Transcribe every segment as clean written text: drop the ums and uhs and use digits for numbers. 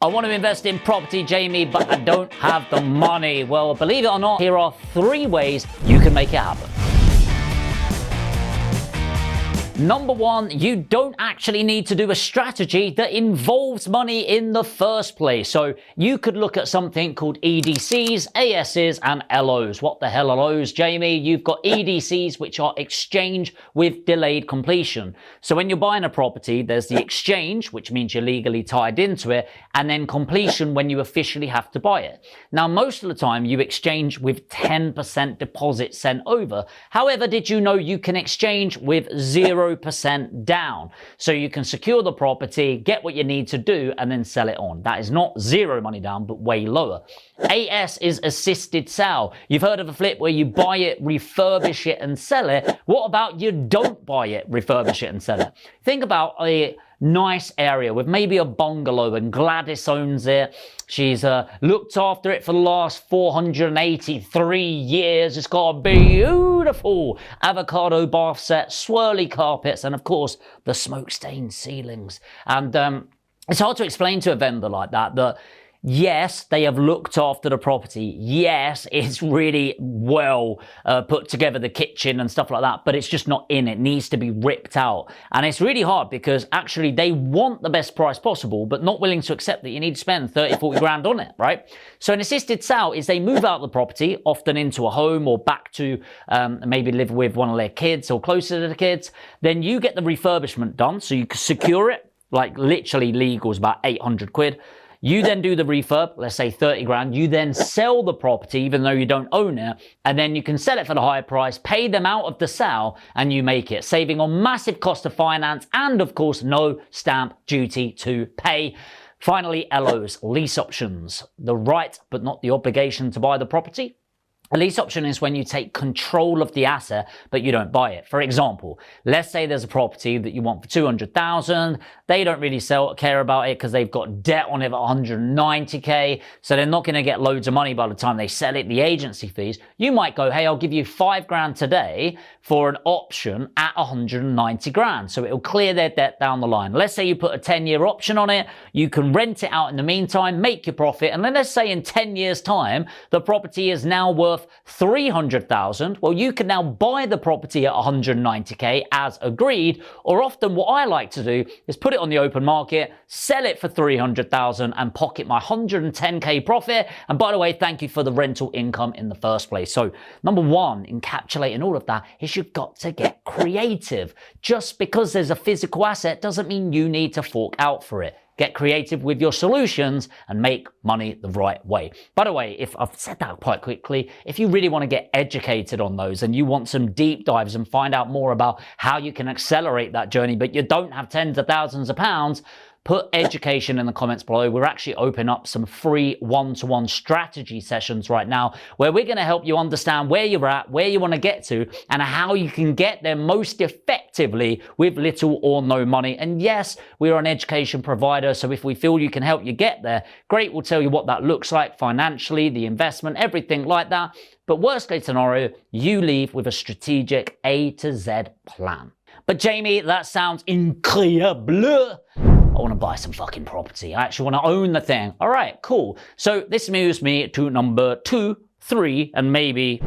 I want to invest in property, Jamie, but I don't have the money. Well, believe it or not, here are 3 ways you can make it happen. Number 1, you don't actually need to do a strategy that involves money in the first place. So you could look at something called EDCs, ASs, and LOs. What the hell are those, Jamie? You've got EDCs, which are exchange with delayed completion. So when you're buying a property, there's the exchange, which means you're legally tied into it, and then completion when you officially have to buy it. Now, most of the time, you exchange with 10% deposit sent over. However, did you know you can exchange with 0% down? So you can secure the property, get what you need to do, and then sell it on. That is not 0 money down, but way lower. AS is assisted sale. You've heard of a flip where you buy it, refurbish it, and sell it. What about you don't buy it, refurbish it, and sell it? Think about a nice area with maybe a bungalow and Gladys owns it. She's looked after it for the last 483 years. It's got a beautiful avocado bath set, swirly carpets, and of course the smoke-stained ceilings. And it's hard to explain to a vendor like that yes, they have looked after the property. Yes, it's really well put together, the kitchen and stuff like that, but it's just not in. It needs to be ripped out. And it's really hard because actually they want the best price possible, but not willing to accept that you need to spend 30, 40 grand on it, right? So an assisted sale is they move out of the property, often into a home or back to maybe live with one of their kids or closer to the kids. Then you get the refurbishment done, so you can secure it, like literally legal is about 800 quid. You then do the refurb, let's say 30 grand. You then sell the property even though you don't own it, and then you can sell it for the higher price, pay them out of the sale, and you make it, saving on massive cost of finance and of course no stamp duty to pay. Finally, LOs, lease options, the right but not the obligation to buy the property. A lease option is when you take control of the asset, but you don't buy it. For example, let's say there's a property that you want for 200,000. They don't really care about it because they've got debt on it at 190K. So they're not going to get loads of money by the time they sell it, the agency fees. You might go, hey, I'll give you 5 grand today for an option at 190 grand. So it'll clear their debt down the line. Let's say you put a 10-year option on it. You can rent it out in the meantime, make your profit. And then let's say in 10 years time, the property is now worth 300,000. Well, you can now buy the property at 190K as agreed, or often what I like to do is put it on the open market, sell it for 300,000 and pocket my 110K profit. And by the way, thank you for the rental income in the first place. So number 1, encapsulating all of that is you've got to get creative. Just because there's a physical asset doesn't mean you need to fork out for it. Get creative with your solutions and make money the right way. By the way, if I've said that quite quickly, if you really want to get educated on those and you want some deep dives and find out more about how you can accelerate that journey, but you don't have tens of thousands of pounds, put education in the comments below. We're actually opening up some free one-to-one strategy sessions right now where we're going to help you understand where you're at, where you want to get to, and how you can get there most effectively with little or no money. And yes, we're an education provider, so if we feel you can help you get there, great, we'll tell you what that looks like financially, the investment, everything like that. But worst case scenario, you leave with a strategic A to Z plan. But Jamie, that sounds incredible. I want to buy some fucking property. I actually want to own the thing. All right, cool. So this moves me to number 2, 3, and maybe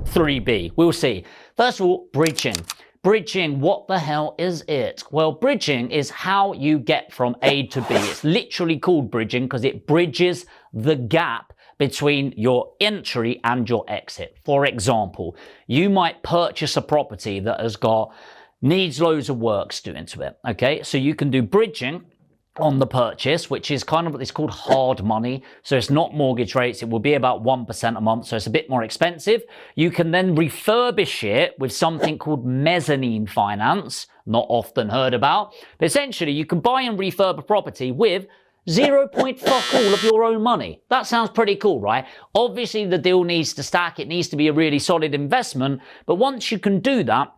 3B. We'll see. First of all, bridging. Bridging, what the hell is it? Well, bridging is how you get from A to B. It's literally called bridging because it bridges the gap between your entry and your exit. For example, you might purchase a property that needs loads of works doing to it. Okay, so you can do bridging on the purchase, which is kind of what is called hard money. So it's not mortgage rates. It will be about 1% a month. So it's a bit more expensive. You can then refurbish it with something called mezzanine finance, not often heard about. But essentially, you can buy and refurb a property with 0. Fuck all of your own money. That sounds pretty cool, right? Obviously, the deal needs to stack. It needs to be a really solid investment. But once you can do that,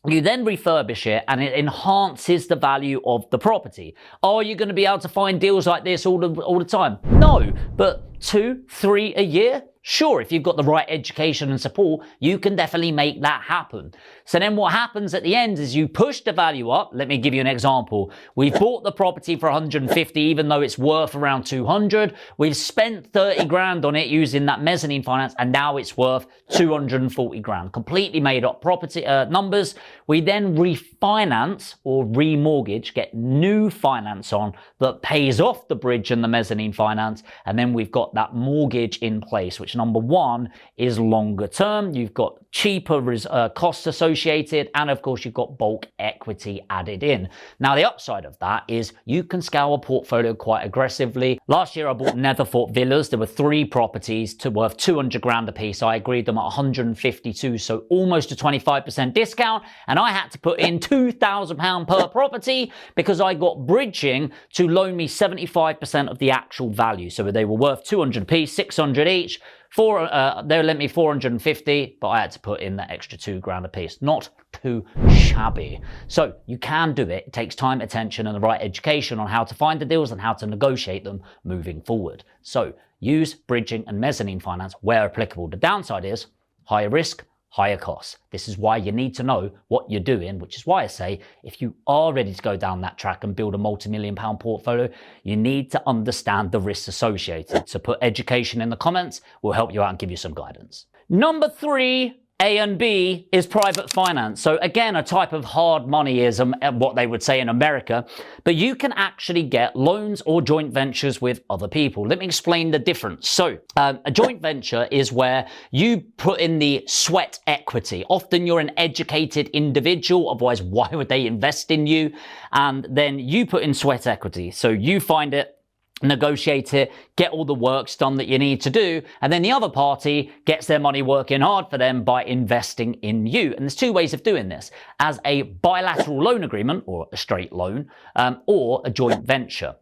you then refurbish it and it enhances the value of the property. Are you going to be able to find deals like this all the time? No, but 2, 3 a year? Sure, if you've got the right education and support, you can definitely make that happen. So then what happens at the end is you push the value up. Let me give you an example. We've bought the property for 150, even though it's worth around 200. We've spent 30 grand on it using that mezzanine finance, and now it's worth 240 grand. Completely made up property numbers. We then refinance or remortgage, get new finance on that pays off the bridge and the mezzanine finance, and then we've got that mortgage in place, which number one is longer term. You've got cheaper costs associated, and of course you've got bulk equity added in. Now the upside of that is you can scale a portfolio quite aggressively. Last year I bought Netherthorpe Villas. There were 3 properties worth 200 grand a piece. I agreed them at 152, so almost a 25% discount, and I had to put in £2,000 per property because I got bridging to loan me 75% of the actual value. So they were worth 200 a piece, 600 each. They lent me 450, but I had to put in that extra 2 grand a piece. Not too shabby. So you can do it. It takes time, attention, and the right education on how to find the deals and how to negotiate them moving forward. So use bridging and mezzanine finance where applicable. The downside is higher risk, higher costs. This is why you need to know what you're doing, which is why I say if you are ready to go down that track and build a multi-million-pound portfolio, you need to understand the risks associated. So put education in the comments. We'll help you out and give you some guidance. Number 3, A and B, is private finance. So again, a type of hard moneyism, what they would say in America, but you can actually get loans or joint ventures with other people. Let me explain the difference. So a joint venture is where you put in the sweat equity. Often you're an educated individual, otherwise why would they invest in you? And then you put in sweat equity. So you find it, negotiate it, get all the works done that you need to do, and then the other party gets their money working hard for them by investing in you. And there's 2 ways of doing this: as a bilateral loan agreement, or a straight loan, or a joint venture.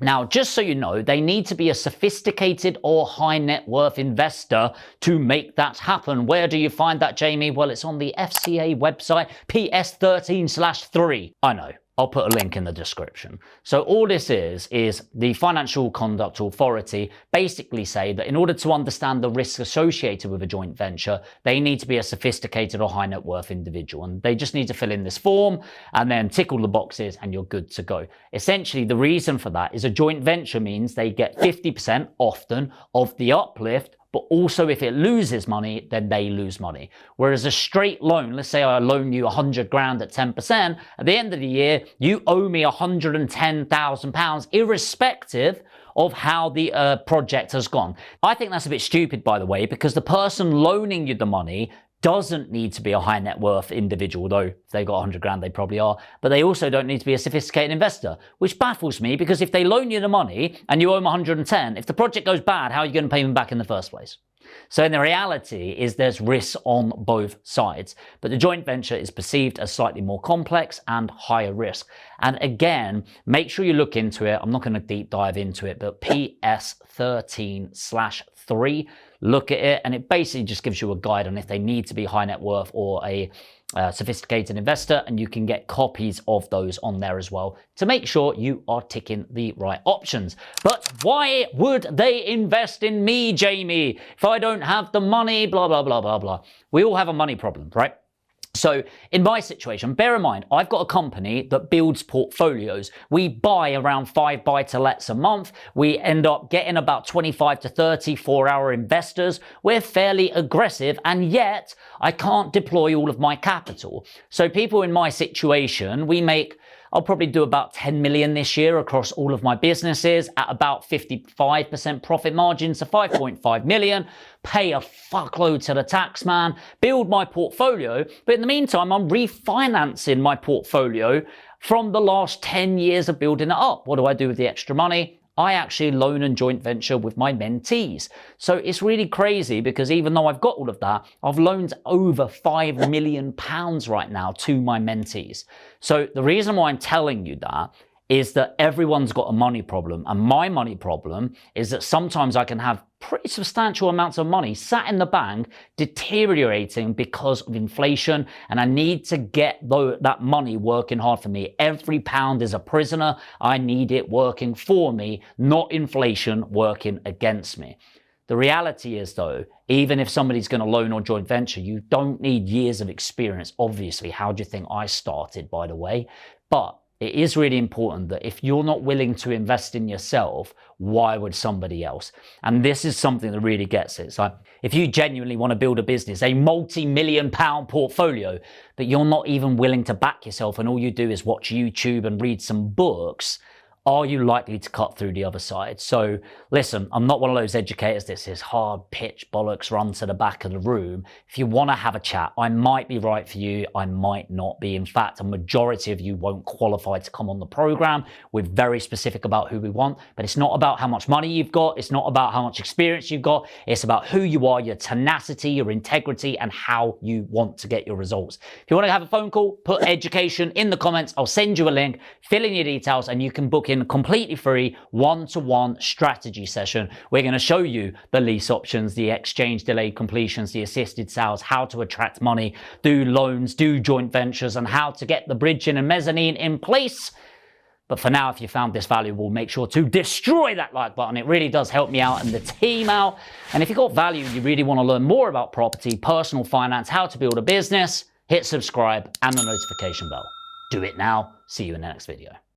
Now, just so you know, they need to be a sophisticated or high net worth investor to make that happen. Where do you find that, Jamie? Well, it's on the FCA website, PS13/3. I know. I'll put a link in the description. So all this is the Financial Conduct Authority basically say that in order to understand the risks associated with a joint venture, they need to be a sophisticated or high net worth individual. And they just need to fill in this form and then tick all the boxes and you're good to go. Essentially, the reason for that is a joint venture means they get 50% often of the uplift, but also if it loses money, then they lose money. Whereas a straight loan, let's say I loan you 100 grand at 10%, at the end of the year, you owe me £110,000 irrespective of how the project has gone. I think that's a bit stupid, by the way, because the person loaning you the money doesn't need to be a high net worth individual, though if they've got 100 grand, they probably are. But they also don't need to be a sophisticated investor, which baffles me because if they loan you the money and you owe them 110, if the project goes bad, how are you going to pay them back in the first place? So in the reality is there's risks on both sides, but the joint venture is perceived as slightly more complex and higher risk. And again, make sure you look into it. I'm not going to deep dive into it, but PS13/3, look at it, and it basically just gives you a guide on if they need to be high net worth or a sophisticated investor, and you can get copies of those on there as well to make sure you are ticking the right options. But why would they invest in me, Jamie, if I don't have the money, blah, blah, blah, blah, blah. We all have a money problem, right? So in my situation, bear in mind, I've got a company that builds portfolios. We buy around 5 buy-to-lets a month. We end up getting about 25 to 30 4-hour investors. We're fairly aggressive, and yet I can't deploy all of my capital. So people in my situation, I'll probably do about 10 million this year across all of my businesses at about 55% profit margin, so 5.5 million, pay a fuckload to the tax man, build my portfolio. But in the meantime, I'm refinancing my portfolio from the last 10 years of building it up. What do I do with the extra money? I actually loan and joint venture with my mentees. So it's really crazy because even though I've got all of that, I've loaned over £5 million right now to my mentees. So the reason why I'm telling you that is that everyone's got a money problem. And my money problem is that sometimes I can have pretty substantial amounts of money sat in the bank deteriorating because of inflation, and I need to get that money working hard for me. Every pound is a prisoner. I need it working for me, not inflation working against me. The reality is, though, even if somebody's going to loan or joint venture, you don't need years of experience. Obviously, how do you think I started, by the way? But it is really important that if you're not willing to invest in yourself, why would somebody else? And this is something that really gets it. So if you genuinely want to build a business, a multi-million-pound portfolio, but you're not even willing to back yourself and all you do is watch YouTube and read some books, are you likely to cut through the other side? So listen, I'm not one of those educators. This is hard pitch bollocks run to the back of the room. If you want to have a chat, I might be right for you. I might not be. In fact, a majority of you won't qualify to come on the program. We're very specific about who we want, but it's not about how much money you've got. It's not about how much experience you've got. It's about who you are, your tenacity, your integrity, and how you want to get your results. If you want to have a phone call, put education in the comments. I'll send you a link, fill in your details, and you can book in a completely free one-to-one strategy session. We're going to show you the lease options, the exchange delayed completions, the assisted sales, how to attract money, do loans, do joint ventures, and how to get the bridging and mezzanine in place. But for now, if you found this valuable, make sure to destroy that like button. It really does help me out and the team out. And if you got value, you really want to learn more about property, personal finance, how to build a business, hit subscribe and the notification bell. Do it now. See you in the next video.